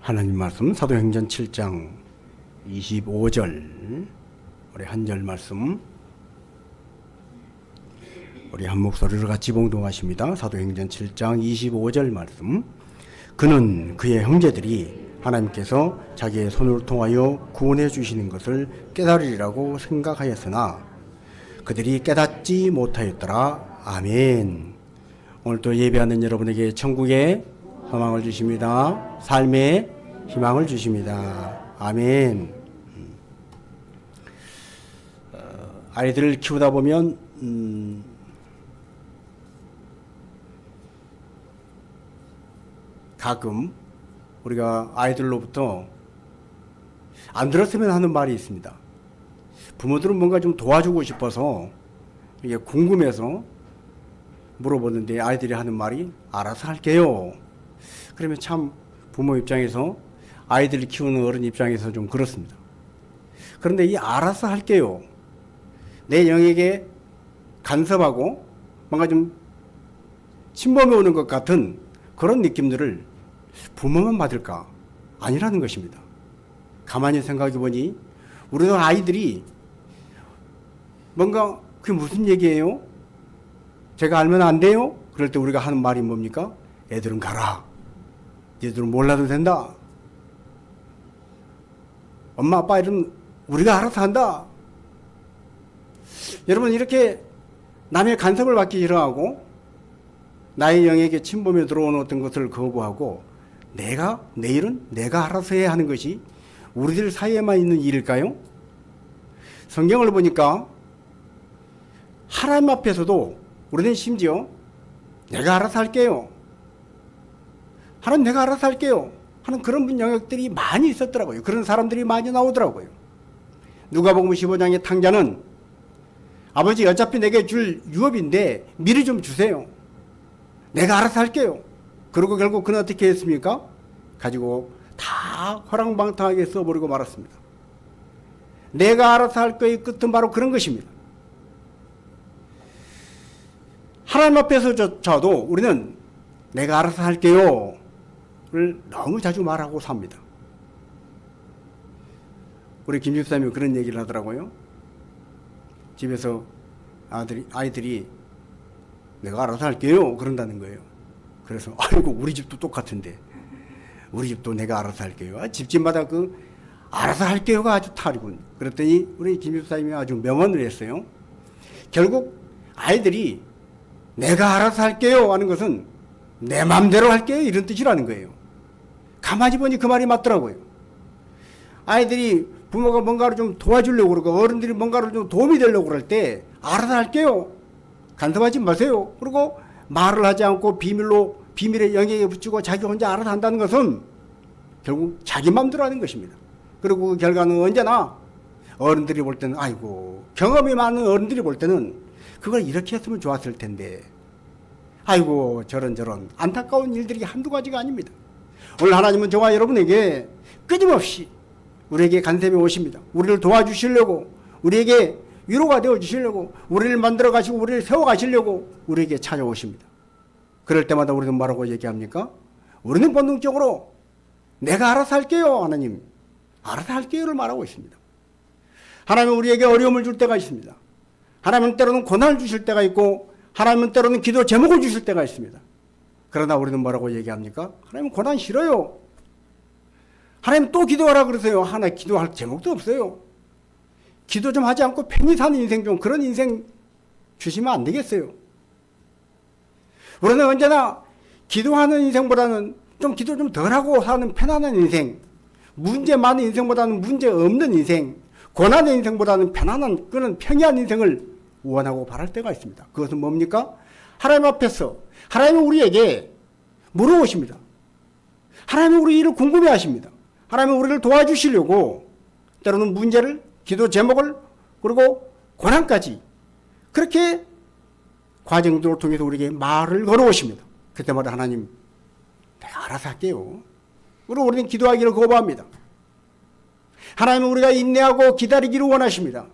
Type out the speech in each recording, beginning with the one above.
하나님 말씀 사도행전 7장 25절 우리 한 절 말씀 우리 한 목소리로 같이 봉독하십니다. 사도행전 7장 25절 말씀. 그는 그의 형제들이 하나님께서 자기의 손을 통하여 구원해 주시는 것을 깨달으리라고 생각하였으나 그들이 깨닫지 못하였더라. 아멘. 오늘도 예배하는 여러분에게 천국의 소망을 주십니다. 삶의 희망을 주십니다. 아멘. 아이들을 키우다 보면 가끔 우리가 아이들로부터 안 들었으면 하는 말이 있습니다. 부모들은 뭔가 좀 도와주고 싶어서 이게 궁금해서 물어보는데 아이들이 하는 말이 알아서 할게요. 그러면 참 부모 입장에서 아이들을 키우는 어른 입장에서 좀 그렇습니다. 그런데 이 알아서 할게요. 내 영역에 간섭하고 뭔가 좀 침범해 오는 것 같은 그런 느낌들을 부모만 받을까? 아니라는 것입니다. 가만히 생각해 보니 우리도 아이들이 뭔가 그게 무슨 얘기예요? 제가 알면 안 돼요? 그럴 때 우리가 하는 말이 뭡니까? 애들은 가라. 얘들은 몰라도 된다. 엄마 아빠 일은 우리가 알아서 한다. 여러분 이렇게 남의 간섭을 받기 싫어하고 나의 영역에 침범해 들어오는 어떤 것을 거부하고 내 일은 내가 알아서 해야 하는 것이 우리들 사이에만 있는 일일까요? 성경을 보니까 하나님 앞에서도 우리는 심지어 내가 알아서 할게요. 하나님 내가 알아서 할게요 하는 그런 영역들이 많이 있었더라고요. 그런 사람들이 많이 나오더라고요. 누가복음 15장의 탕자는 아버지 어차피 내게 줄 유업인데 미리 좀 주세요. 내가 알아서 할게요. 그리고 결국 그는 어떻게 했습니까? 가지고 다 허랑방탕하게 써버리고 말았습니다. 내가 알아서 할 거의 끝은 바로 그런 것입니다. 하나님 앞에서조차도 우리는 내가 알아서 할게요 를 너무 자주 말하고 삽니다. 우리 김 집사님이 그런 얘기를 하더라고요. 집에서 아이들이 내가 알아서 할게요 그런다는 거예요. 그래서 아이고 우리 집도 똑같은데 우리 집도 내가 알아서 할게요. 집집마다 그 알아서 할게요가 아주 탈이군. 그랬더니 우리 김 집사님이 아주 명언을 했어요. 결국 아이들이 내가 알아서 할게요 하는 것은 내 맘대로 할게요 이런 뜻이라는 거예요. 가만히 보니 그 말이 맞더라고요. 아이들이 부모가 뭔가를 좀 도와주려고 그러고 어른들이 뭔가를 좀 도움이 되려고 그럴 때 알아서 할게요. 간섭하지 마세요. 그리고 말을 하지 않고 비밀의 영역에 붙이고 자기 혼자 알아서 한다는 것은 결국 자기 맘대로 하는 것입니다. 그리고 그 결과는 언제나 어른들이 볼 때는 아이고 경험이 많은 어른들이 볼 때는 그걸 이렇게 했으면 좋았을 텐데 아이고 저런 안타까운 일들이 한두 가지가 아닙니다. 오늘 하나님은 저와 여러분에게 끊임없이 우리에게 간섭해 오십니다. 우리를 도와주시려고 우리에게 위로가 되어 주시려고 우리를 만들어 가시고 우리를 세워 가시려고 우리에게 찾아오십니다. 그럴 때마다 우리는 뭐라고 얘기합니까? 우리는 본능적으로 내가 알아서 할게요 하나님 알아서 할게요를 말하고 있습니다. 하나님은 우리에게 어려움을 줄 때가 있습니다. 하나님은 때로는 고난을 주실 때가 있고 하나님은 때로는 기도 제목을 주실 때가 있습니다. 그러나 우리는 뭐라고 얘기합니까? 하나님 고난 싫어요. 하나님 또 기도하라 그러세요. 하나 기도할 제목도 없어요. 기도 좀 하지 않고 편히 사는 인생 좀 그런 인생 주시면 안 되겠어요. 우리는 언제나 기도하는 인생보다는 좀 기도 좀 덜하고 사는 편안한 인생, 문제 많은 인생보다는 문제 없는 인생, 고난의 인생보다는 편안한 그런 평이한 인생을 원하고 바랄 때가 있습니다. 그것은 뭡니까? 하나님 앞에서 하나님은 우리에게 물어보십니다. 하나님은 우리 일을 궁금해 하십니다. 하나님은 우리를 도와주시려고 때로는 문제를 기도 제목을 그리고 고난까지 그렇게 과정들을 통해서 우리에게 말을 걸어오십니다. 그때마다 하나님 내가 알아서 할게요. 그리고 우리는 기도하기를 거부합니다. 하나님은 우리가 인내하고 기다리기를 원하십니다.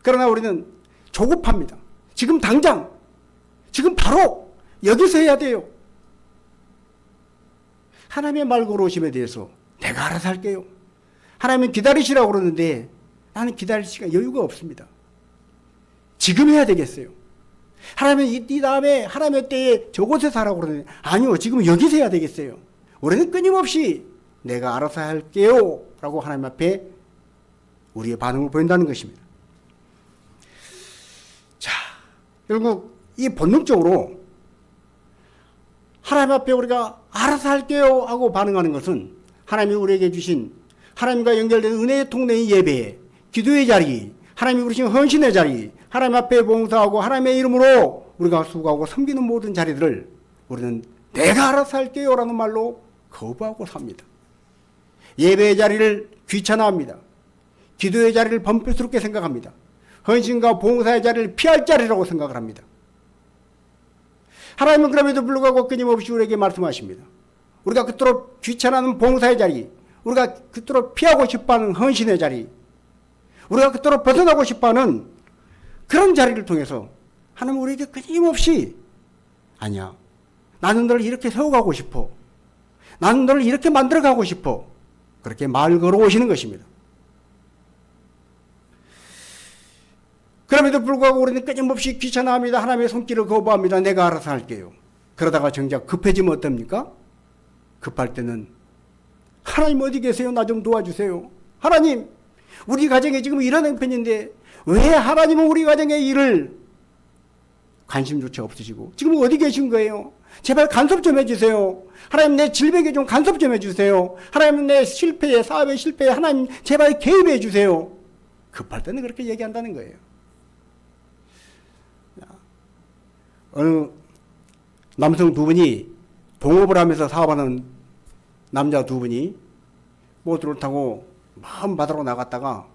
그러나 우리는 조급합니다. 지금 당장 지금 바로 여기서 해야 돼요. 하나님의 말 걸어오심에 대해서 내가 알아서 할게요. 하나님은 기다리시라고 그러는데 나는 기다릴 시간 여유가 없습니다. 지금 해야 되겠어요. 하나님은 이 다음에 하나님의 때에 저곳에서 하라고 그러는데 아니요, 지금 여기서 해야 되겠어요. 우리는 끊임없이 내가 알아서 할게요 라고 하나님 앞에 우리의 반응을 보인다는 것입니다. 자, 결국 이 본능적으로 하나님 앞에 우리가 알아서 할게요 하고 반응하는 것은 하나님이 우리에게 주신 하나님과 연결된 은혜의 통로의 예배, 기도의 자리, 하나님이 부르신 헌신의 자리, 하나님 앞에 봉사하고 하나님의 이름으로 우리가 수고하고 섬기는 모든 자리들을 우리는 내가 알아서 할게요 라는 말로 거부하고 삽니다. 예배의 자리를 귀찮아합니다. 기도의 자리를 범per스럽게 생각합니다. 헌신과 봉사의 자리를 피할 자리라고 생각을 합니다. 하나님은 그럼에도 불구하고 끊임없이 우리에게 말씀하십니다. 우리가 그토록 귀찮아하는 봉사의 자리, 우리가 그토록 피하고 싶어하는 헌신의 자리, 우리가 그토록 벗어나고 싶어하는 그런 자리를 통해서 하나님은 우리에게 끊임없이 아니야, 나는 너를 이렇게 세워가고 싶어, 나는 너를 이렇게 만들어가고 싶어, 그렇게 말 걸어오시는 것입니다. 그럼에도 불구하고 우리는 끊임없이 귀찮아합니다. 하나님의 손길을 거부합니다. 내가 알아서 할게요. 그러다가 정작 급해지면 어떻습니까? 급할 때는 하나님 어디 계세요? 나 좀 도와주세요. 하나님, 우리 가정에 지금 이런 형편인데 왜 하나님은 우리 가정의 일을 관심조차 없으시고 지금 어디 계신 거예요? 제발 간섭 좀 해주세요. 하나님, 내 질병에 좀 간섭 좀 해주세요. 하나님, 내 실패에, 사업의 실패에 하나님 제발 개입해 주세요. 급할 때는 그렇게 얘기한다는 거예요. 어느 남성 두 분이 동업을 하면서 사업하는 남자 두 분이 보트를 타고 먼 바다로 나갔다가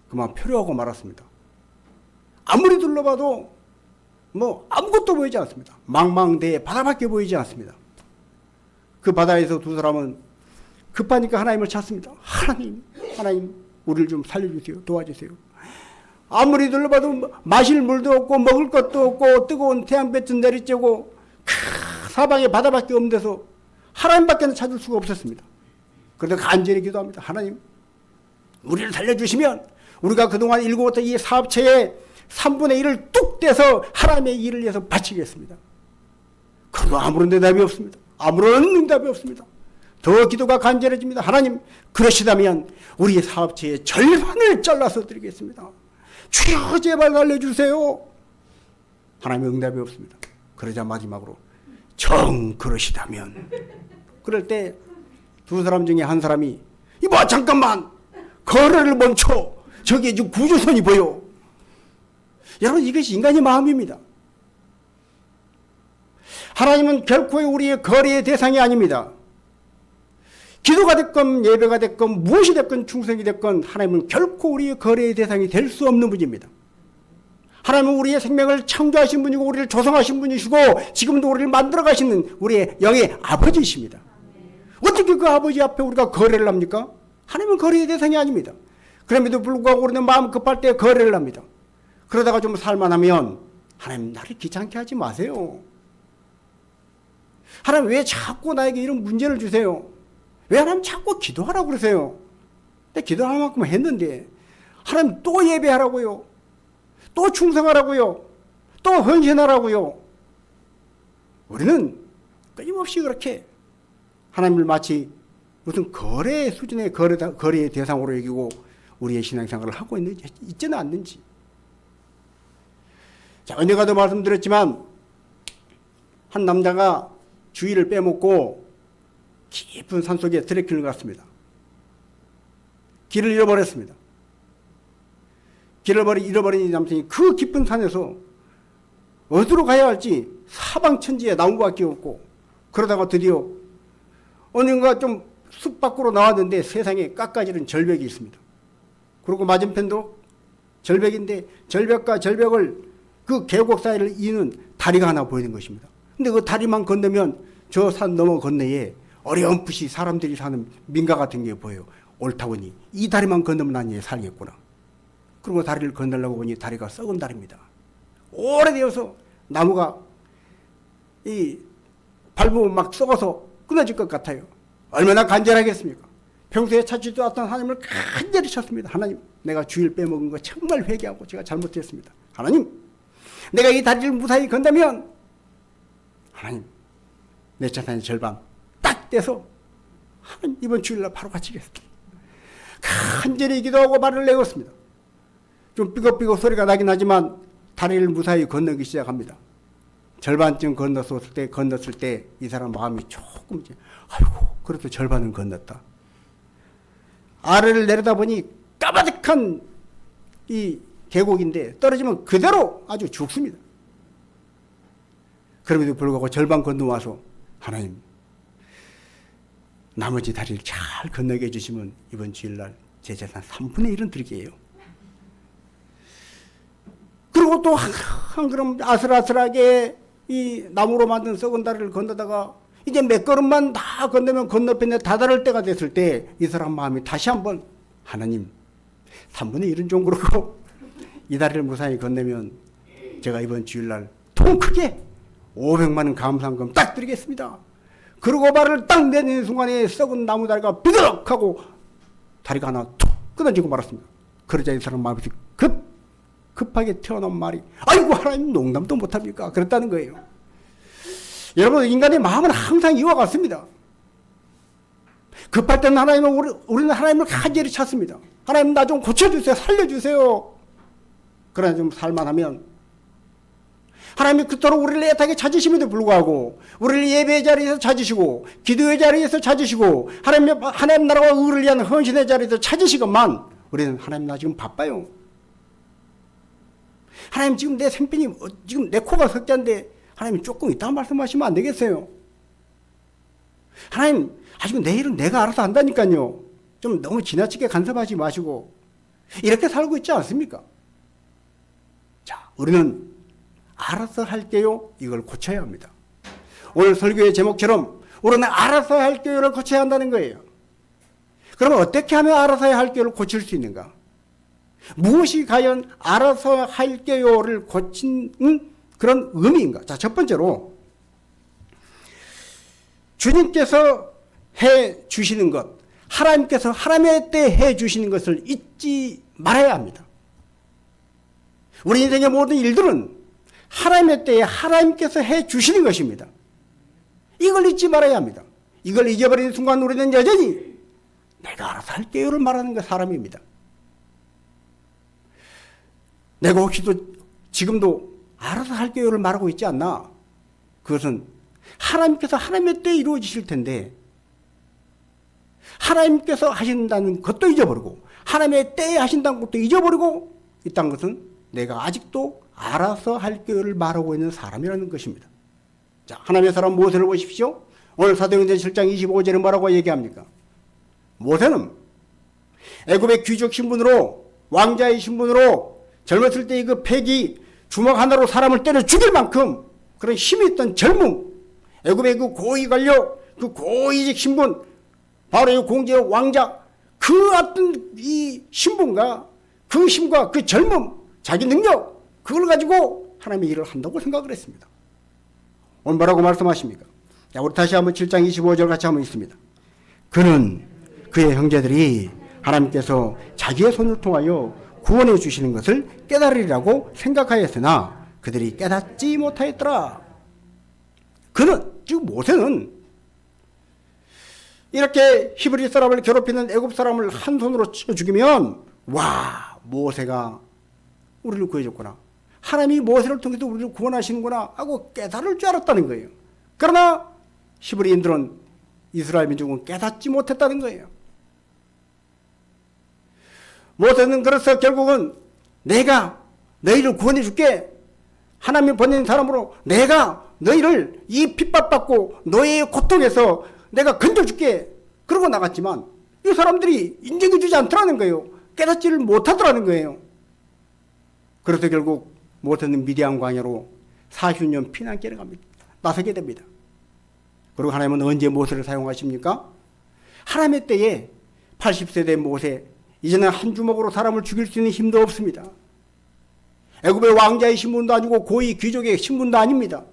그만 표류하고 말았습니다. 아무리 둘러봐도 뭐 아무것도 보이지 않습니다. 망망대해 바다밖에 보이지 않습니다. 그 바다에서 두 사람은 급하니까 하나님을 찾습니다. 하나님, 우리를 좀 살려주세요. 도와주세요. 아무리 둘러봐도 마실 물도 없고 먹을 것도 없고 뜨거운 태양볕은 내리쬐고 사방에 바다밖에 없는 데서 하나님밖에는 찾을 수가 없었습니다. 그런데 간절히 기도합니다. 하나님, 우리를 살려주시면 우리가 그동안 일구었던 이 사업체의 3분의 1을 뚝 떼서 하나님의 일을 위해서 바치겠습니다. 그래도 아무런 대답이 없습니다. 아무런 응답이 없습니다. 더 기도가 간절해집니다. 하나님, 그러시다면 우리 사업체의 절반을 잘라서 드리겠습니다. 주여, 제발 살려주세요. 하나님의 응답이 없습니다. 그러자 마지막으로 정 그러시다면, 그럴 때 두 사람 중에 한 사람이 이봐, 잠깐만, 거래를 멈춰. 저기 지금 구조선이 보여. 여러분, 이것이 인간의 마음입니다. 하나님은 결코 우리의 거래의 대상이 아닙니다. 기도가 됐건 예배가 됐건 무엇이 됐건 충성이 됐건 하나님은 결코 우리의 거래의 대상이 될 수 없는 분입니다. 하나님은 우리의 생명을 창조하신 분이고 우리를 조성하신 분이시고 지금도 우리를 만들어 가시는 우리의 영의 아버지이십니다. 어떻게 그 아버지 앞에 우리가 거래를 합니까? 하나님은 거래의 대상이 아닙니다. 그럼에도 불구하고 우리는 마음 급할 때 거래를 합니다. 그러다가 좀 살만하면 하나님, 나를 귀찮게 하지 마세요. 하나님, 왜 자꾸 나에게 이런 문제를 주세요? 왜 하나님 자꾸 기도하라고 그러세요? 내가 기도할 만큼 했는데 하나님 또 예배하라고요? 또 충성하라고요? 또 헌신하라고요? 우리는 끊임없이 그렇게 하나님을 마치 무슨 거래 수준의 거래의 대상으로 여기고 우리의 신앙생활을 하고 있지는 않는지. 자, 언젠가도 말씀드렸지만 한 남자가 주일을 빼먹고 깊은 산속에 트레킹을 갔습니다. 길을 잃어버렸습니다. 길을 잃어버린 이 남성이 그 깊은 산에서 어디로 가야 할지 사방천지에 나무밖에 없고, 그러다가 드디어 어딘가 좀 숲 밖으로 나왔는데 세상에 깎아지른 절벽이 있습니다. 그리고 맞은편도 절벽인데 절벽과 절벽을 그 계곡 사이를 잇는 다리가 하나 보이는 것입니다. 근데 그 다리만 건너면 저 산 너머 건너에 어렴풋이 사람들이 사는 민가 같은 게 보여요. 옳다 보니 이 다리만 건너면 난 얘 살겠구나. 그리고 다리를 건너려고 보니 다리가 썩은 다리입니다. 오래되어서 나무가 이 밟으면 막 썩어서 끊어질 것 같아요. 얼마나 간절하겠습니까? 평소에 찾지도 않았던 하나님을 간절히 찾습니다. 하나님, 내가 주일 빼먹은 거 정말 회개하고 제가 잘못했습니다. 하나님, 내가 이 다리를 무사히 건다면 하나님, 내 재산의 절반 딱 떼서 하나님 이번 주일날 바로 바치겠습니다. 간절히 기도하고 말을 내었습니다. 좀 삐걱삐걱 소리가 나긴 하지만 다리를 무사히 건너기 시작합니다. 절반쯤 건넜을 때 이 사람 마음이 조금 이제 아이고 그래도 절반은 건넜다. 아래를 내려다보니 까마득한 이 계곡인데 떨어지면 그대로 아주 죽습니다. 그럼에도 불구하고 절반 건너와서 하나님 나머지 다리를 잘 건너게 해주시면 이번 주일날 제 재산 3분의 1은 드릴게요. 그리고 또 한 걸음 아슬아슬하게 이 나무로 만든 썩은 다리를 건너다가 이제 몇 걸음만 다 건너면 건너편에 다다를 때가 됐을 때 이 사람 마음이 다시 한번 하나님 3분의 1은 좀 그렇고 이 다리를 무사히 건너면 제가 이번 주일날 통 크게 500만 원 감사한금 딱 드리겠습니다. 그리고 발을 딱 내는 순간에 썩은 나무 다리가 비덕하고 다리가 하나 툭 끊어지고 말았습니다. 그러자 이 사람 마음이 급하게 튀어나온 말이 아이고 하나님 농담도 못합니까? 그랬다는 거예요. 여러분 인간의 마음은 항상 이와 같습니다. 급할 때는 우리는 하나님을 간절히 찾습니다. 하나님 나 좀 고쳐주세요. 살려주세요. 그러나 좀 살만하면 하나님이 그토록 우리를 애타게 찾으심에도 불구하고 우리를 예배의 자리에서 찾으시고 기도의 자리에서 찾으시고 하나님 나라와 의를 위한 헌신의 자리에서 찾으시건만 우리는 하나님 나 지금 바빠요. 하나님 지금 내 생편이 지금 내 코가 석자인데 하나님 조금 이따 말씀하시면 안 되겠어요. 하나님 아직 내일은 내가 알아서 한다니까요. 좀 너무 지나치게 간섭하지 마시고 이렇게 살고 있지 않습니까? 자, 우리는 알아서 할게요. 이걸 고쳐야 합니다. 오늘 설교의 제목처럼 우리는 알아서 할게요를 고쳐야 한다는 거예요. 그러면 어떻게 하면 알아서 할게요를 고칠 수 있는가? 무엇이 과연 알아서 할게요를 고친 그런 의미인가? 자, 첫 번째로 주님께서 해 주시는 것, 하나님께서 하나님의 때에 해 주시는 것을 잊지 말아야 합니다. 우리 인생의 모든 일들은 하나님의 때에 하나님께서 해 주시는 것입니다. 이걸 잊지 말아야 합니다. 이걸 잊어버리는 순간 우리는 여전히 내가 알아서 할게요를 말하는 사람입니다. 내가 혹시도 지금도 알아서 할게요를 말하고 있지 않나? 그것은 하나님께서 하나님의 때에 이루어지실 텐데 하나님께서 하신다는 것도 잊어버리고 하나님의 때에 하신다는 것도 잊어버리고 있다는 것은 내가 아직도 알아서 할게요를 말하고 있는 사람이라는 것입니다. 자, 하나님의 사람 모세를 보십시오. 오늘 사도행전 7장 25절에 뭐라고 얘기합니까? 모세는 애굽의 귀족 신분으로 왕자의 신분으로 젊었을 때의 그 패기 주먹 하나로 사람을 때려 죽일 만큼 그런 힘이 있던 젊음, 애굽의 그 고위 관료, 그 고위직 신분, 바로 이 공주의 왕자, 그 어떤 이 신분과 그 힘과 그 젊음, 자기 능력, 그걸 가지고 하나님의 일을 한다고 생각을 했습니다. 오늘 뭐라고 말씀하십니까? 자, 우리 다시 한번 7장 25절 같이 한번 있습니다. 그는 그의 형제들이 하나님께서 자기의 손을 통하여 구원해 주시는 것을 깨달으리라고 생각하였으나 그들이 깨닫지 못하였더라. 그는, 즉 모세는 이렇게 히브리 사람을 괴롭히는 애굽 사람을 한 손으로 쳐 죽이면 와, 모세가 우리를 구해줬구나. 하나님이 모세를 통해서 우리를 구원하시는구나 하고 깨달을 줄 알았다는 거예요. 그러나 히브리인들은 이스라엘 민족은 깨닫지 못했다는 거예요. 모세는 그래서 결국은 내가 너희를 구원해 줄게. 하나님이 보낸 사람으로 내가 너희를 이 핍박받고 너희의 고통에서 내가 건져줄게. 그러고 나갔지만 이 사람들이 인정해 주지 않더라는 거예요. 깨닫지를 못하더라는 거예요. 그래서 결국 모세는 미디안 광야로 40년 피난길을 갑니다. 나서게 됩니다. 그리고 하나님은 언제 모세를 사용하십니까? 하나님의 때에 80세대 모세, 이제는 한 주먹으로 사람을 죽일 수 있는 힘도 없습니다. 애굽의 왕자의 신분도 아니고 고위 귀족의 신분도 아닙니다.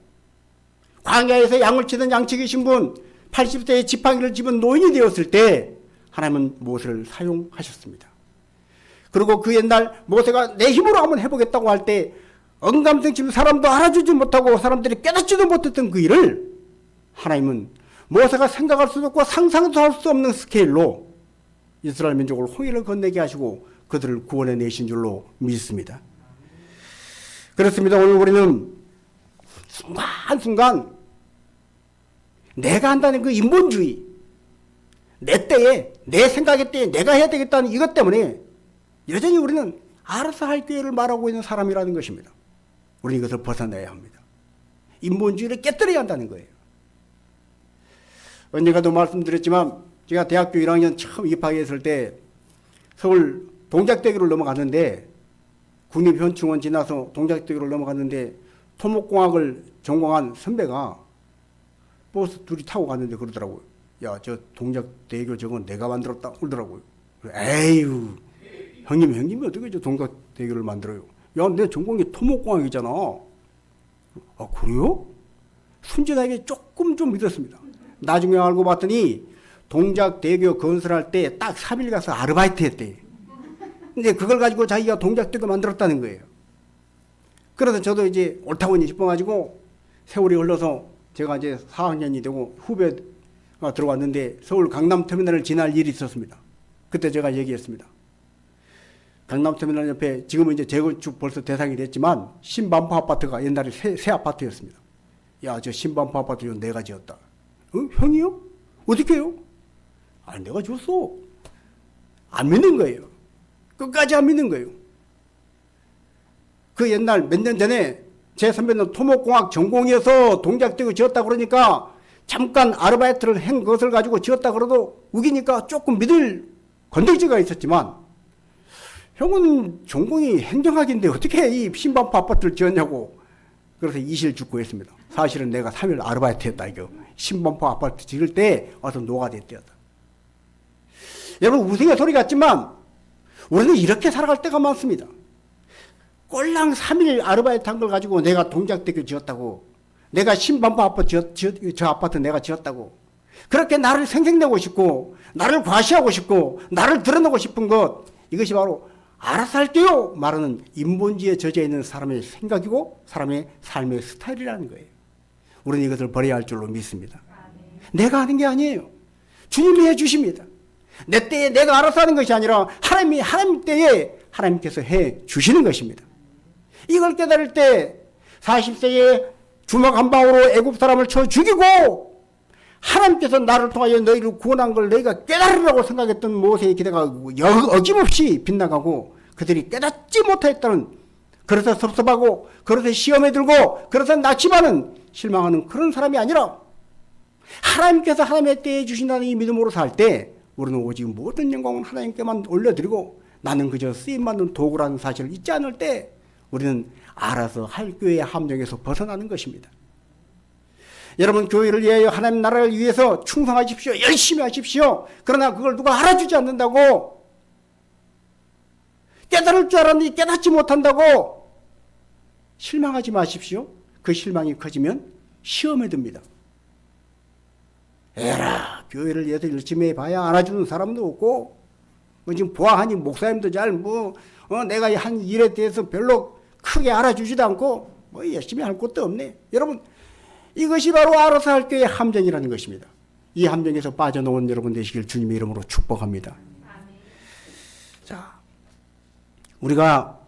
광야에서 양을 치던 양치기 신분, 80세의 지팡이를 집은 노인이 되었을 때 하나님은 모세를 사용하셨습니다. 그리고 그 옛날 모세가 내 힘으로 한번 해보겠다고 할 때 언감생심 사람도 알아주지 못하고 사람들이 깨닫지도 못했던 그 일을 하나님은 모세가 생각할 수도 없고 상상도 할 수 없는 스케일로 이스라엘 민족을 홍해를 건너게 하시고 그들을 구원해 내신 줄로 믿습니다. 그렇습니다. 오늘 우리는 순간순간 내가 한다는 그 인본주의, 내 때에, 내 생각의 때에 내가 해야 되겠다는 이것 때문에 여전히 우리는 알아서 할 기회를 말하고 있는 사람이라는 것입니다. 우리는 이것을 벗어내야 합니다. 인본주의를 깨뜨려야 한다는 거예요. 언젠가도 말씀드렸지만 제가 대학교 1학년 처음 입학했을 때 서울 동작대교를 넘어갔는데 국립현충원 지나서 동작대교를 넘어갔는데 토목공학을 전공한 선배가 버스 둘이 타고 갔는데 그러더라고요. 야, 저 동작대교 저건 내가 만들었다 그러더라고요. 에휴, 형님이 어떻게 저 동작대교를 만들어요? 야, 내 전공이 토목공학이잖아. 아, 그래요? 순진하게 조금 좀 믿었습니다. 나중에 알고 봤더니 동작대교 건설할 때 딱 3일 가서 아르바이트 했대. 근데 그걸 가지고 자기가 동작대교 만들었다는 거예요. 그래서 저도 이제 옳다고 싶어가지고 세월이 흘러서 제가 이제 4학년이 되고 후배가 들어왔는데 서울 강남터미널을 지날 일이 있었습니다. 그때 제가 얘기했습니다. 강남터미널 옆에 지금은 이제 재건축 벌써 대상이 됐지만 신반포 아파트가 옛날에 새 아파트였습니다. 야, 저 신반포 아파트 이거 내가 지었다. 형이요? 어떻게 해요? 아, 내가 줬어. 안 믿는 거예요. 끝까지 안 믿는 거예요. 그 옛날 몇 년 전에 제 선배는 토목공학 전공이어서 동작대교 지었다 그러니까 잠깐 아르바이트를 한 것을 가지고 지었다 그래도 우기니까 조금 믿을 건덕지가 있었지만 형은 전공이 행정학인데 어떻게 이 신반포 아파트를 지었냐고. 그래서 이실직고했습니다. 사실은 내가 3일 아르바이트 했다 이거. 신반포 아파트 지을 때 와서 노가다했대였다. 여러분 우승의 소리 같지만 우리는 이렇게 살아갈 때가 많습니다. 꼴랑 3일 아르바이트 한 걸 가지고 내가 동작대교 지었다고, 내가 신반포 아파트 저 아파트 내가 지었다고, 그렇게 나를 생색내고 싶고 나를 과시하고 싶고 나를 드러내고 싶은 것, 이것이 바로 알아서 할게요 말하는 인본주의에 젖어 있는 사람의 생각이고 사람의 삶의 스타일이라는 거예요. 우리는 이것을 버려야 할 줄로 믿습니다. 내가 하는 게 아니에요. 주님이 해주십니다. 내 때에 내가 알아서 하는 것이 아니라 하나님 때에 하나님께서 해 주시는 것입니다. 이걸 깨달을 때 40세에 주먹 한 방으로 애굽 사람을 쳐 죽이고 하나님께서 나를 통하여 너희를 구원한 걸 너희가 깨달으라고 생각했던 모세의 기대가 어김없이 빗나가고 그들이 깨닫지 못했다는, 그래서 섭섭하고 그래서 시험에 들고 그래서 낙심하는 실망하는 그런 사람이 아니라 하나님께서 하나님의 때에 주신다는 이 믿음으로 살 때 우리는 오직 모든 영광은 하나님께만 올려드리고 나는 그저 쓰임받는 도구라는 사실을 잊지 않을 때 우리는 알아서 할 교회의 함정에서 벗어나는 것입니다. 여러분 교회를 위하여 하나님 나라를 위해서 충성하십시오. 열심히 하십시오. 그러나 그걸 누가 알아주지 않는다고, 깨달을 줄 알았는데 깨닫지 못한다고 실망하지 마십시오. 그 실망이 커지면 시험에 듭니다. 에라, 교회를 위해서 열심히 해봐야 알아주는 사람도 없고 지금 보아하니 목사님도 잘 내가 한 일에 대해서 별로 크게 알아주지도 않고 열심히 할 것도 없네. 여러분 이것이 바로 알아서 할 교회의 함정이라는 것입니다. 이 함정에서 빠져나온 여러분 되시길 주님의 이름으로 축복합니다. 자, 우리가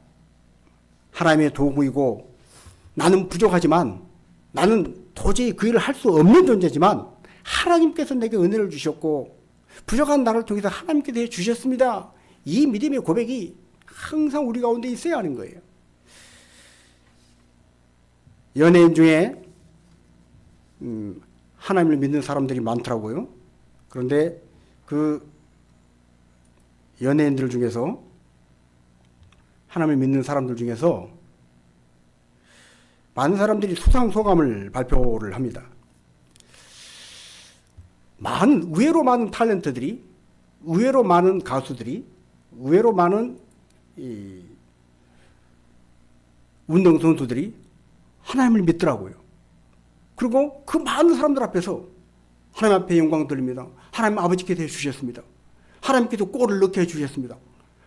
하나님의 도구이고 나는 부족하지만, 나는 도저히 그 일을 할 수 없는 존재지만 하나님께서 내게 은혜를 주셨고 부족한 나를 통해서 하나님께서 해주셨습니다. 이 믿음의 고백이 항상 우리 가운데 있어야 하는 거예요. 연예인 중에 하나님을 믿는 사람들이 많더라고요. 그런데 그 연예인들 중에서, 하나님을 믿는 사람들 중에서 많은 사람들이 수상소감을 발표를 합니다. 의외로 많은 탤런트들이, 의외로 많은 가수들이, 의외로 많은 운동선수들이 하나님을 믿더라고요. 그리고 그 많은 사람들 앞에서 하나님 앞에 영광 돌립니다. 하나님 아버지께서 해주셨습니다. 하나님께서 꼴을 넣게 해주셨습니다.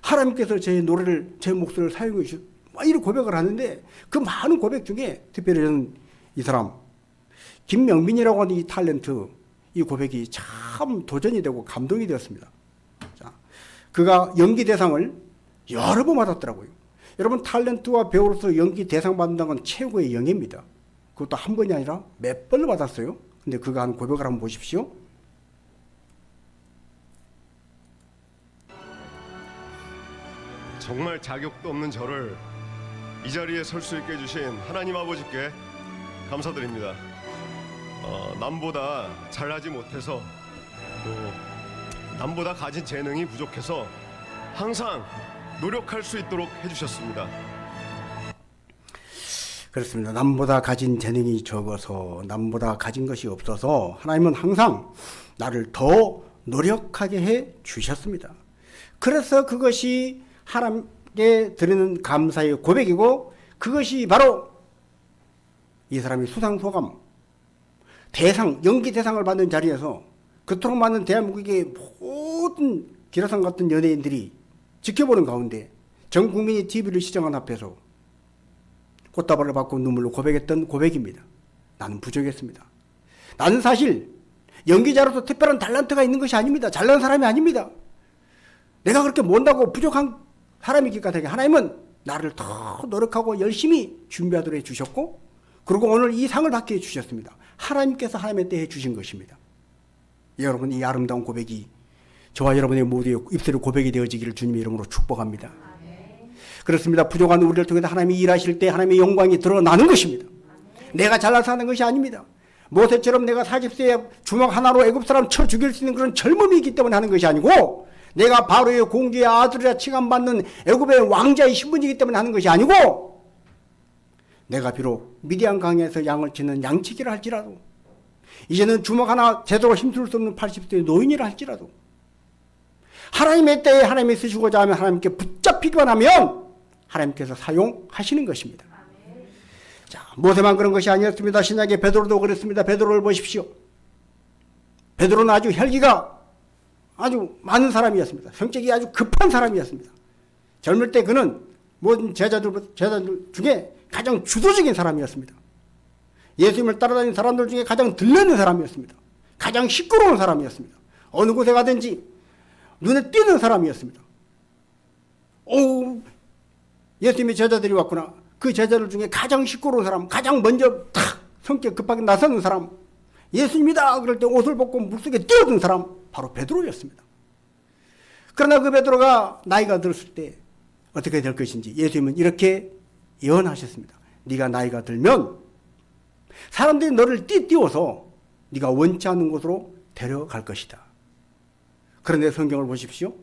하나님께서 제 노래를, 제 목소리를 사용해 주셨, 이런 고백을 하는데 그 많은 고백 중에 특별히 저는 이 사람, 김명민이라고 하는 이 탤런트, 이 고백이 참 도전이 되고 감동이 되었습니다. 자, 그가 연기 대상을 여러 번 받았더라고요. 여러분, 탤런트와 배우로서 연기 대상 받는다는 건 최고의 영예입니다. 그것도 한 번이 아니라 몇 번을 받았어요. 근데 그가 한 고백을 한번 보십시오. 정말 자격도 없는 저를 이 자리에 설 수 있게 해주신 하나님 아버지께 감사드립니다. 남보다 잘하지 못해서 또 남보다 가진 재능이 부족해서 항상 노력할 수 있도록 해주셨습니다. 그렇습니다. 남보다 가진 재능이 적어서, 남보다 가진 것이 없어서 하나님은 항상 나를 더 노력하게 해 주셨습니다. 그래서 그것이 하나님께 드리는 감사의 고백이고, 그것이 바로 이 사람이 수상소감 대상, 연기 대상을 받는 자리에서 그토록 많은 대한민국의 모든 기라상 같은 연예인들이 지켜보는 가운데 전 국민이 TV를 시청한 앞에서 꽃다발을 받고 눈물로 고백했던 고백입니다. 나는 부족했습니다. 나는 사실 연기자로서 특별한 탤런트가 있는 것이 아닙니다. 잘난 사람이 아닙니다. 내가 그렇게 못나고 부족한 사람이기 때문에 하나님은 나를 더 노력하고 열심히 준비하도록 해주셨고, 그리고 오늘 이 상을 받게 해주셨습니다. 하나님께서 하나님의 때에 주신 것입니다. 여러분, 이 아름다운 고백이 저와 여러분의 모두의 입술의 고백이 되어지기를 주님의 이름으로 축복합니다. 그렇습니다. 부족한 우리를 통해서 하나님이 일하실 때 하나님의 영광이 드러나는 것입니다. 내가 잘나서 하는 것이 아닙니다. 모세처럼 내가 40세에 주먹 하나로 애굽 사람 쳐 죽일 수 있는 그런 젊음이 있기 때문에 하는 것이 아니고, 내가 바로의 공주의 아들이라 칭함받는 애굽의 왕자의 신분이기 때문에 하는 것이 아니고, 내가 비록 미디안 강에서 양을 치는 양치기를 할지라도, 이제는 주먹 하나 제대로 힘쓸 수 없는 80세의 노인이라 할지라도, 하나님의 때에 하나님이 쓰시고자 하면 하나님께 붙잡히기만 하면 하나님께서 사용하시는 것입니다. 자, 모세만 그런 것이 아니었습니다. 신약의 베드로도 그랬습니다. 베드로를 보십시오. 베드로는 아주 혈기가 아주 많은 사람이었습니다. 성격이 아주 급한 사람이었습니다. 젊을 때 그는 모든 제자들 중에 가장 주도적인 사람이었습니다. 예수님을 따라다니는 사람들 중에 가장 들리는 사람이었습니다. 가장 시끄러운 사람이었습니다. 어느 곳에 가든지 눈에 띄는 사람이었습니다. 오, 예수님의 제자들이 왔구나. 그 제자들 중에 가장 시끄러운 사람, 가장 먼저 탁 성격 급하게 나서는 사람, 예수님이다 그럴 때 옷을 벗고 물속에 뛰어든 사람, 바로 베드로였습니다. 그러나 그 베드로가 나이가 들었을 때 어떻게 될 것인지 예수님은 이렇게 예언하셨습니다. 네가 나이가 들면 사람들이 너를 띄워서 네가 원치 않는 곳으로 데려갈 것이다. 그런데 성경을 보십시오.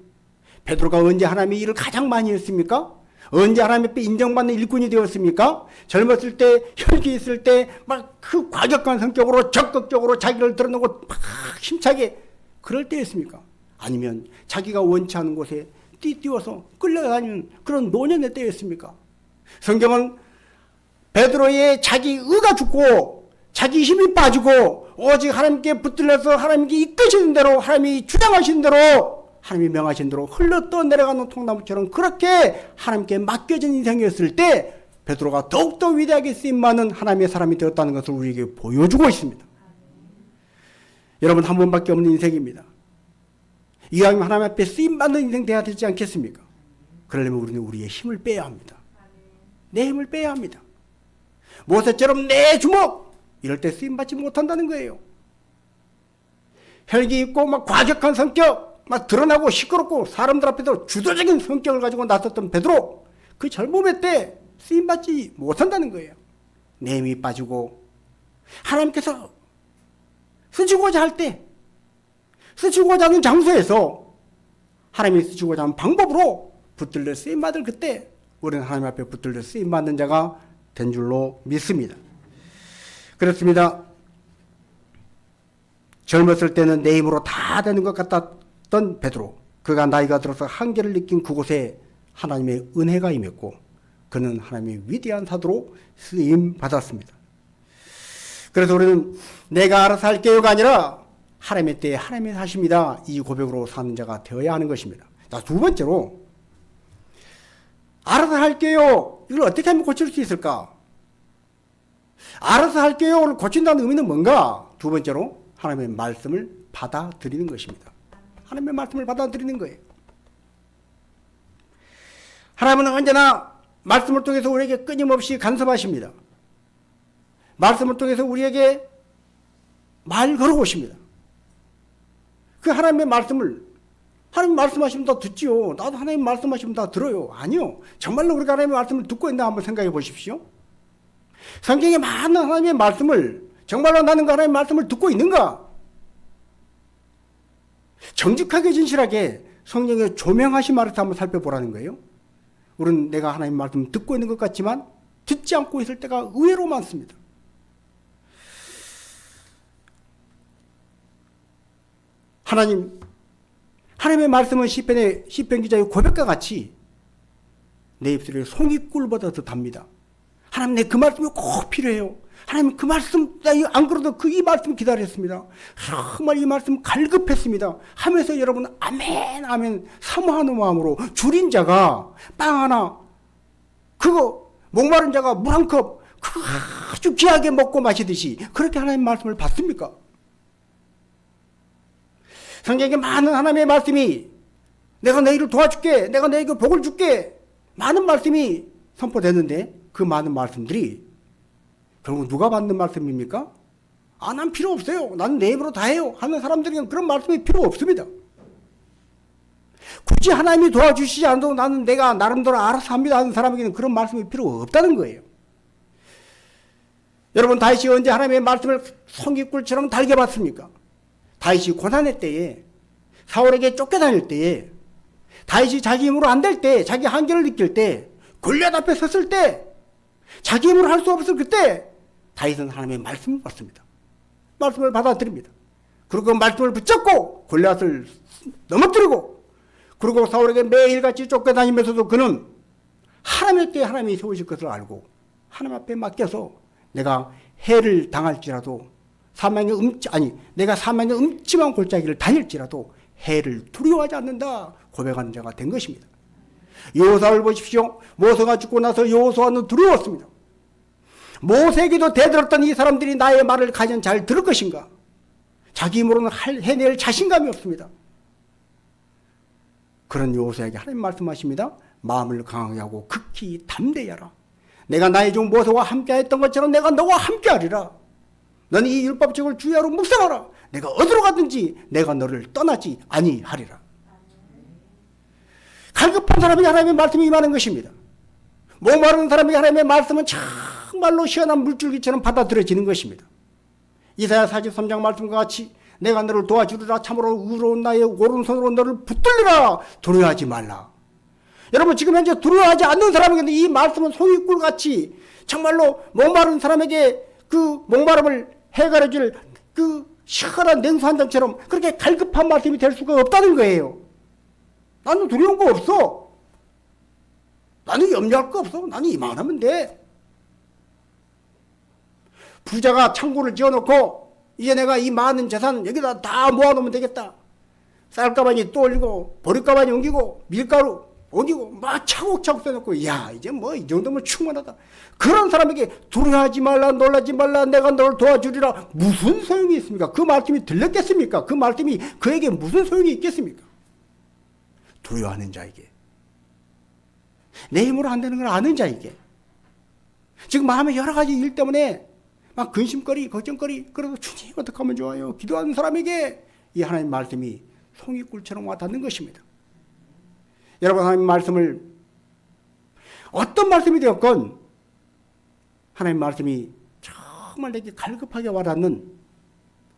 베드로가 언제 하나님의 일을 가장 많이 했습니까? 언제 하나님 앞에 인정받는 일꾼이 되었습니까? 젊었을 때, 혈기 있을 때 막 그 과격한 성격으로 적극적으로 자기를 드러내고 막 힘차게 그럴 때였습니까? 아니면 자기가 원치 않은 곳에 띄워서 끌려다니는 그런 노년의 때였습니까? 성경은 베드로의 자기 의가 죽고 자기 힘이 빠지고 오직 하나님께 붙들려서 하나님께 이끄시는 대로, 하나님이 주장하신 대로, 하나님이 명하신 대로 흘러 떠내려가는 통나무처럼 그렇게 하나님께 맡겨진 인생이었을 때 베드로가 더욱더 위대하게 쓰임받는 하나님의 사람이 되었다는 것을 우리에게 보여주고 있습니다. 여러분, 한 번밖에 없는 인생입니다. 이왕이면 하나님 앞에 쓰임받는 인생 되어야 되지 않겠습니까? 그러려면 우리는 우리의 힘을 빼야 합니다. 내 힘을 빼야 합니다. 모세처럼 내 주먹! 이럴 때 쓰임받지 못한다는 거예요. 혈기 있고 막 과격한 성격, 막 드러나고 시끄럽고 사람들 앞에서 주도적인 성격을 가지고 나섰던 베드로, 그 젊음의 때 쓰임받지 못한다는 거예요. 내 힘이 빠지고 하나님께서 쓰시고자 할 때, 쓰시고자 하는 장소에서 하나님이 쓰시고자 하는 방법으로 붙들려 쓰임받을 그때 우리는 하나님 앞에 붙들려 쓰임받는 자가 된 줄로 믿습니다. 그렇습니다. 젊었을 때는 내 힘으로 다 되는 것 같았던 베드로, 그가 나이가 들어서 한계를 느낀 그곳에 하나님의 은혜가 임했고 그는 하나님의 위대한 사도로 쓰임 받았습니다. 그래서 우리는 내가 알아서 할게요가 아니라 하나님의 때에 하나님의 하십니다. 이 고백으로 사는 자가 되어야 하는 것입니다. 자, 두 번째로 알아서 할게요. 이걸 어떻게 하면 고칠 수 있을까? 알아서 할게요를 고친다는 의미는 뭔가? 두 번째로 하나님의 말씀을 받아들이는 것입니다. 하나님의 말씀을 받아들이는 거예요. 하나님은 언제나 말씀을 통해서 우리에게 끊임없이 간섭하십니다. 말씀을 통해서 우리에게 말 걸어오십니다. 그 하나님의 말씀을 하나님 말씀하시면 다 듣지요. 나도 하나님 말씀하시면 다 들어요. 아니요. 정말로 우리가 하나님의 말씀을 듣고 있나 한번 생각해 보십시오. 성경에 많은 하나님의 말씀을 정말로 나는 그 하나님의 말씀을 듣고 있는가? 정직하게 진실하게 성령의 조명하신 말을 한번 살펴보라는 거예요. 우리는 내가 하나님의 말씀을 듣고 있는 것 같지만 듣지 않고 있을 때가 의외로 많습니다. 하나님의 말씀은 시편 기자의 고백과 같이 내 입술에 송이꿀보다 더 답니다. 하나님, 내 그 말씀이 꼭 필요해요. 하나님, 그 말씀, 안 그래도 이 말씀 기다렸습니다. 정말 이 말씀 갈급했습니다. 하면서 여러분, 아멘, 아멘, 사모하는 마음으로 줄인 자가 빵 하나, 그거, 목마른 자가 물 한 컵, 그거 아주 귀하게 먹고 마시듯이 그렇게 하나님의 말씀을 받습니까? 성경에 많은 하나님의 말씀이 내가 너희를 도와줄게, 내가 너희에게 복을 줄게, 많은 말씀이 선포되는데 그 많은 말씀들이 결국 누가 받는 말씀입니까? 아, 난 필요 없어요. 나는 내 입으로 다 해요. 하는 사람들에게는 그런 말씀이 필요 없습니다. 굳이 하나님이 도와주시지 않아도 나는 내가 나름대로 알아서 합니다 하는 사람에게는 그런 말씀이 필요 없다는 거예요. 여러분, 다윗이 언제 하나님의 말씀을 송이꿀처럼 달게 받습니까? 다윗이 고난의 때에, 사울에게 쫓겨다닐 때에, 다윗이 자기 힘으로 안 될 때, 자기 한계를 느낄 때, 골리앗 앞에 섰을 때, 자기 힘으로 할 수 없을 그때 다윗은 하나님의 말씀을 받습니다. 말씀을 받아들입니다. 그리고 그 말씀을 붙잡고 골리앗을 넘어뜨리고, 그리고 사울에게 매일같이 쫓겨다니면서도 그는 하나님의 때에 하나님이 세우실 것을 알고 하나님 앞에 맡겨서 내가 해를 당할지라도 내가 사망의 음침한 골짜기를 다닐지라도 해를 두려워하지 않는다 고백하는 자가 된 것입니다. 여호수아를 보십시오. 모세가 죽고 나서 여호수아는 두려웠습니다. 모세에게도 대들었던 이 사람들이 나의 말을 과연 잘 들을 것인가? 자기 힘으로는 해낼 자신감이 없습니다. 그런 여호수아에게 하나님 말씀하십니다. 마음을 강하게 하고 극히 담대히 하라. 내가 나의 종 모세와 함께했던 것처럼 내가 너와 함께하리라. 너는 이 율법책을 주야로 묵상하라. 내가 어디로 가든지 내가 너를 떠나지 아니하리라. 갈급한 사람에게 하나님의 말씀이 임하는 것입니다. 목마른 사람에게 하나님의 말씀은 정말로 시원한 물줄기처럼 받아들여지는 것입니다. 이사야 43장 말씀과 같이 내가 너를 도와주리라. 참으로 의로운 나의 오른손으로 너를 붙들리라. 두려워하지 말라. 여러분, 지금 현재 두려워하지 않는 사람에게는 이 말씀은 송이꿀같이 정말로 목마른 사람에게 그 목마름을 해결해줄 그 시원한 냉수 한 잔처럼 그렇게 갈급한 말씀이 될 수가 없다는 거예요. 나는 두려운 거 없어. 나는 염려할 거 없어. 나는 이만하면 돼. 부자가 창고를 지어놓고 이제 내가 이 많은 재산 여기다 다 모아놓으면 되겠다. 쌀가방이 또 올리고 보리가방이 옮기고 밀가루 옮기고 막 차곡차곡 써놓고 야 이제 뭐 이 정도면 충분하다. 그런 사람에게 두려워하지 말라, 놀라지 말라, 내가 너를 도와주리라. 무슨 소용이 있습니까? 그 말씀이 들렸겠습니까? 그 말씀이 그에게 무슨 소용이 있겠습니까? 두려워하는 자에게, 내 힘으로 안 되는 걸 아는 자에게, 지금 마음에 여러 가지 일 때문에 막 근심거리, 걱정거리, 그래도 주님 어떻게 하면 좋아요? 기도하는 사람에게 이 하나님 말씀이 송이꿀처럼 와닿는 것입니다. 여러분, 하나님 말씀을 어떤 말씀이 되었건 하나님 말씀이 정말 내게 갈급하게 와닿는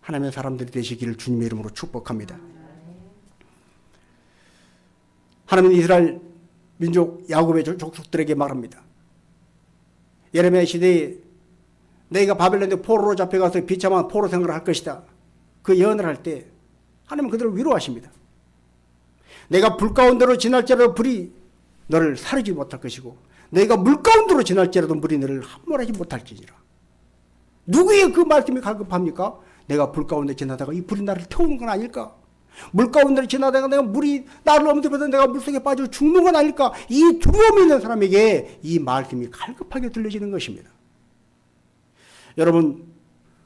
하나님의 사람들이 되시기를 주님의 이름으로 축복합니다. 하나님은 이스라엘 민족 야곱의 족속들에게 말합니다. 예레미야 시대에 너희가 바벨론의 포로로 잡혀가서 비참한 포로 생활을 할 것이다. 그 예언을 할 때 하나님은 그들을 위로하십니다. 내가 불 가운데로 지날지라도 불이 너를 사르지 못할 것이고 너희가 물 가운데로 지날지라도 물이 너를 함몰하지 못할지니라. 누구의 그 말씀이 갈급합니까? 내가 불 가운데 지나다가 이 불이 나를 태우는 건 아닐까? 물 가운데 지나다가 내가 물이 나를 엄습해서 내가 물속에 빠져 죽는 건 아닐까? 이 두려움이 있는 사람에게 이 말씀이 갈급하게 들려지는 것입니다. 여러분,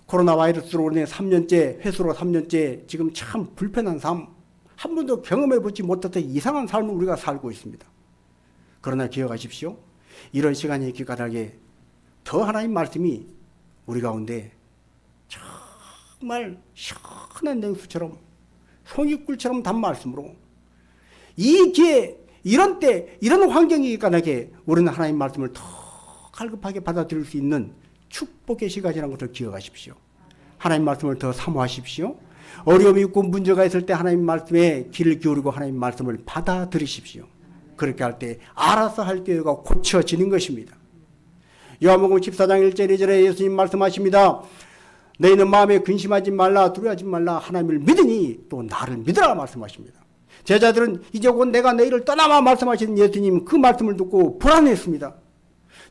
코로나 바이러스로 인해 3년째, 회수로 3년째 지금 참 불편한 삶, 한 번도 경험해보지 못했던 이상한 삶을 우리가 살고 있습니다. 그러나 기억하십시오. 이런 시간이 기간하게 더 하나님 말씀이 우리 가운데 정말 시원한 냉수처럼 송이꿀처럼 단 말씀으로 이 기회, 이런 때, 이런 환경이 기간하게 우리는 하나님 말씀을 더 갈급하게 받아들일 수 있는 축복의 시간이라는 것을 기억하십시오. 하나님 말씀을 더 사모하십시오. 어려움이 있고 문제가 있을 때 하나님 말씀에 귀를 기울이고 하나님 말씀을 받아들이십시오. 그렇게 할 때 알아서 할 교회가 고쳐지는 것입니다. 요한복음 14장 1절 2절에 예수님 말씀하십니다. 너희는 마음에 근심하지 말라, 두려워하지 말라, 하나님을 믿으니 또 나를 믿으라 말씀하십니다. 제자들은 이제 곧 내가 너희를 떠나마 말씀하시는 예수님 그 말씀을 듣고 불안했습니다.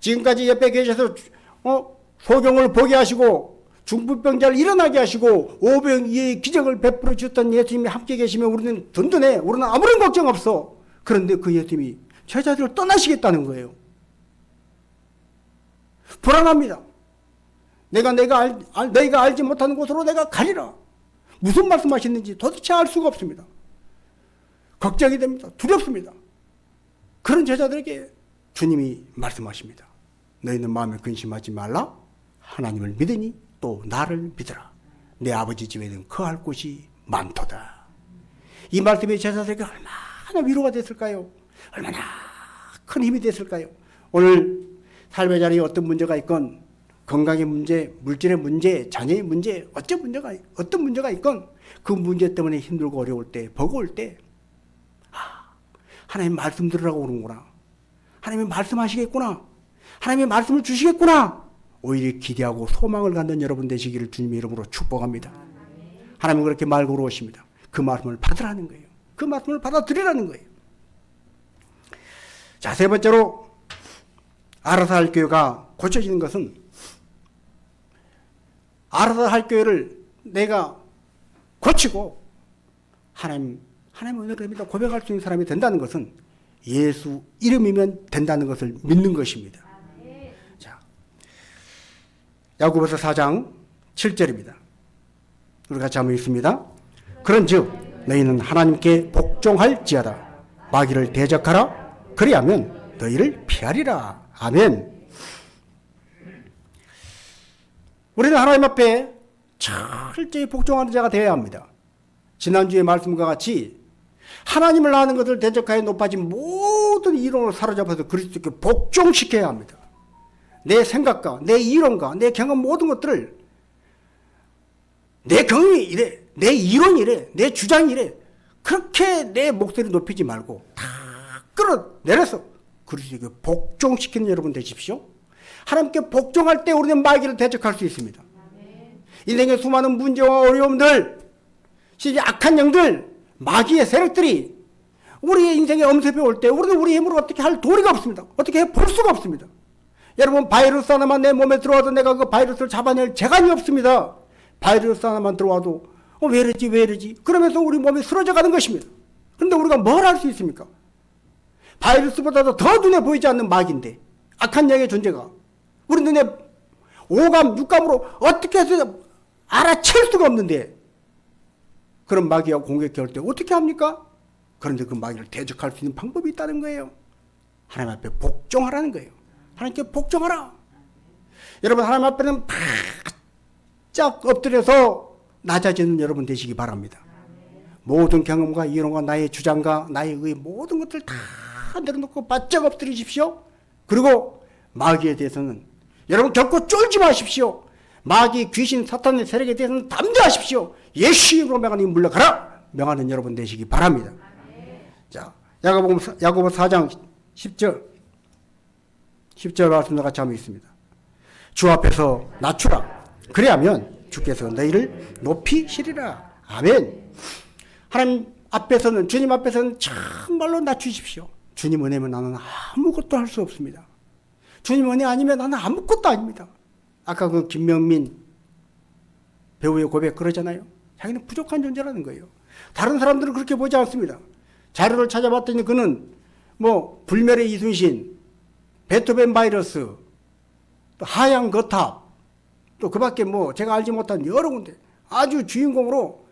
지금까지 옆에 계셔서 소경을 보게 하시고 중풍병자를 일어나게 하시고 오병이의 기적을 베풀어 주셨던 예수님이 함께 계시면 우리는 든든해. 우리는 아무런 걱정 없어. 그런데 그 예수님이 제자들을 떠나시겠다는 거예요. 불안합니다. 너희가 알지 못하는 곳으로 내가 가리라. 무슨 말씀하셨는지 도대체 알 수가 없습니다. 걱정이 됩니다. 두렵습니다. 그런 제자들에게 주님이 말씀하십니다. 너희는 마음에 근심하지 말라. 하나님을 믿으니 또 나를 믿으라. 내 아버지 집에는 거할 곳이 많도다. 이 말씀이 제자들에게 얼마나 위로가 됐을까요? 얼마나 큰 힘이 됐을까요? 오늘 삶의 자리에 어떤 문제가 있건 건강의 문제, 물질의 문제, 자녀의 문제, 어떤 문제가 있건 그 문제 때문에 힘들고 어려울 때, 버거울 때 하나님 말씀 들으라고 그러는구나. 하나님이 말씀하시겠구나. 하나님이 말씀을 주시겠구나. 오히려 기대하고 소망을 갖는 여러분 되시기를 주님의 이름으로 축복합니다. 하나님은 그렇게 말 걸어오십니다. 그 말씀을 받으라는 거예요. 그 말씀을 받아들이라는 거예요. 자, 세 번째로 알아서 할 교회가 고쳐지는 것은 알아서 할 교회를 내가 고치고 하나님의 은혜입니다. 고백할 수 있는 사람이 된다는 것은 예수 이름이면 된다는 것을 믿는 것입니다. 자, 야고보서 4장 7절입니다. 우리 같이 한번 읽습니다. 그런즉 너희는 하나님께 복종할지어다. 마귀를 대적하라. 그리하면 너희를 피하리라. 아멘. 우리는 하나님 앞에 철저히 복종하는 자가 되어야 합니다. 지난주의 말씀과 같이 하나님을 아는 것을 대적하여 높아진 모든 이론을 사로잡아서 그리스도께 복종시켜야 합니다. 내 생각과 내 이론과 내 경험 모든 것들을 내 경험이 이래, 내 이론이 이래, 내 주장이 이래 그렇게 내 목소리 높이지 말고 다 끌어내려서 그리스도께 복종시키는 여러분 되십시오. 하나님께 복종할 때 우리는 마귀를 대적할 수 있습니다. 인생의 수많은 문제와 어려움들, 실제 악한 영들, 마귀의 세력들이 우리의 인생에 엄습해 올 때 우리는 우리 힘으로 어떻게 할 도리가 없습니다. 어떻게 해볼 수가 없습니다. 여러분, 바이러스 하나만 내 몸에 들어와도 내가 그 바이러스를 잡아낼 재간이 없습니다. 바이러스 하나만 들어와도 왜 이러지 그러면서 우리 몸이 쓰러져 가는 것입니다. 그런데 우리가 뭘 할 수 있습니까? 바이러스보다도 더 눈에 보이지 않는 마귀인데, 악한 영의 존재가 우리 눈에 오감, 육감으로 어떻게 해서 알아챌 수가 없는데 그런 마귀가 공격해 올 때 어떻게 합니까? 그런데 그 마귀를 대적할 수 있는 방법이 있다는 거예요. 하나님 앞에 복종하라는 거예요. 하나님께 복종하라. 여러분, 하나님 앞에는 바짝 엎드려서 낮아지는 여러분 되시기 바랍니다. 모든 경험과 이론과 나의 주장과 나의 의 모든 것들 다 내려놓고 바짝 엎드리십시오. 그리고 마귀에 대해서는 여러분 결코 쫄지 마십시오. 마귀, 귀신, 사탄의 세력에 대해서는 담대하십시오. 예수 이름으로 명하니 물러가라. 명하는 여러분 되시기 바랍니다. 자, 야고보 4장 10절 말씀과 같이 한번 있습니다. 주 앞에서 낮추라. 그래야면 주께서 너희를 높이시리라. 아멘. 하나님 앞에서는, 주님 앞에서는 참말로 낮추십시오. 주님 은혜면 나는 아무것도 할 수 없습니다. 주님 은혜 아니면 나는 아무것도 아닙니다. 아까 그 김명민 배우의 고백 그러잖아요. 자기는 부족한 존재라는 거예요. 다른 사람들은 그렇게 보지 않습니다. 자료를 찾아봤더니 그는 뭐 불멸의 이순신, 베토벤 바이러스, 또 하양 거탑, 또 그 밖에 뭐 제가 알지 못한 여러 군데 아주 주인공으로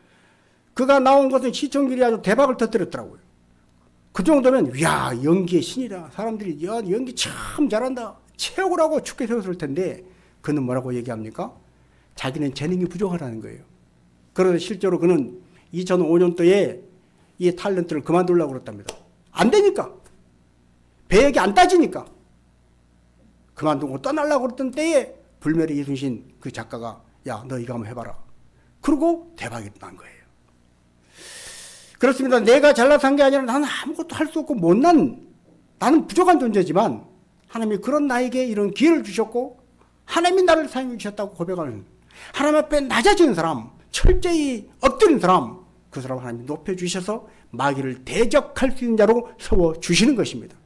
그가 나온 것은 시청률이 아주 대박을 터뜨렸더라고요. 그 정도면 야 연기의 신이다. 사람들이 야 연기 참 잘한다. 최고라고 축게 세웠을 텐데 그는 뭐라고 얘기합니까? 자기는 재능이 부족하다는 거예요. 그래서 실제로 그는 2005년도에 이 탤런트를 그만두려고 그랬답니다. 안 되니까. 배역이 안 따지니까. 그만두고 떠나려고 그랬던 때에 불멸의 이순신 그 작가가 야 너 이거 한번 해봐라. 그러고 대박이 난 거예요. 그렇습니다. 내가 잘나 산 게 아니라 나는 아무것도 할 수 없고 못난 나는 부족한 존재지만 하나님이 그런 나에게 이런 기회를 주셨고 하나님이 나를 사용해 주셨다고 고백하는 하나님 앞에 낮아지는 사람, 철저히 엎드린 사람, 그 사람 하나님이 높여주셔서 마귀를 대적할 수 있는 자로 세워주시는 것입니다.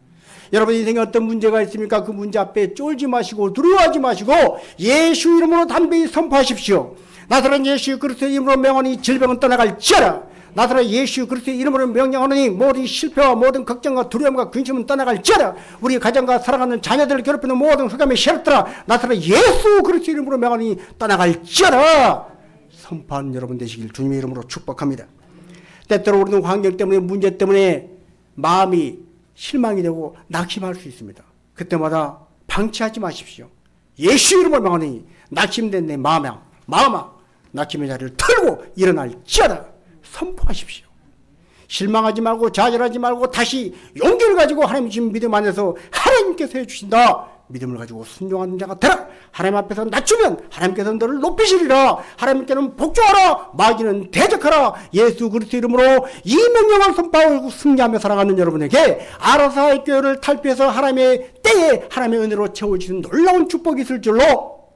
여러분 인생에 어떤 문제가 있습니까? 그 문제 앞에 쫄지 마시고 두려워하지 마시고 예수 이름으로 담대히 선포하십시오. 나사렛 예수 그리스도의 이름으로 명하니 질병은 떠나갈지어다. 나사렛 예수 그리스도의 이름으로 명령하노니 모든 실패와 모든 걱정과 두려움과 근심은 떠나갈지어다. 우리 가정과 사랑하는 자녀들을 괴롭히는 모든 흑암의 셰르트라 나사렛 예수 그리스도의 이름으로 명하니 떠나갈지어다. 선포하는 여러분 되시길 주님의 이름으로 축복합니다. 때때로 우리는 환경 때문에 문제 때문에 마음이 실망이 되고 낙심할 수 있습니다. 그때마다 방치하지 마십시오. 예수 이름으로 명하니 낙심된 내 마음아 낙심의 자리를 털고 일어날지어다. 선포하십시오. 실망하지 말고 좌절하지 말고 다시 용기를 가지고 하나님 주신 믿음 안에서 하나님께서 해주신다. 믿음을 가지고 순종하는 자가 되라. 하나님 앞에서 낮추면 하나님께서 너를 높이시리라. 하나님께는 복종하라. 마귀는 대적하라. 예수 그리스도 이름으로 이 명령을 선포하고 승리하며 살아가는 여러분에게 아라사의 교회를 탈피해서 하나님의 때에 하나님의 은혜로 채워주시는 놀라운 축복이 있을 줄로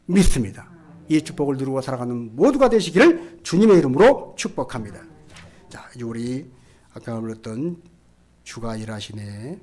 믿습니다. 이 축복을 누리고 살아가는 모두가 되시기를 주님의 이름으로 축복합니다. 자, 이제 우리 아까 불렀던 주가 일하시네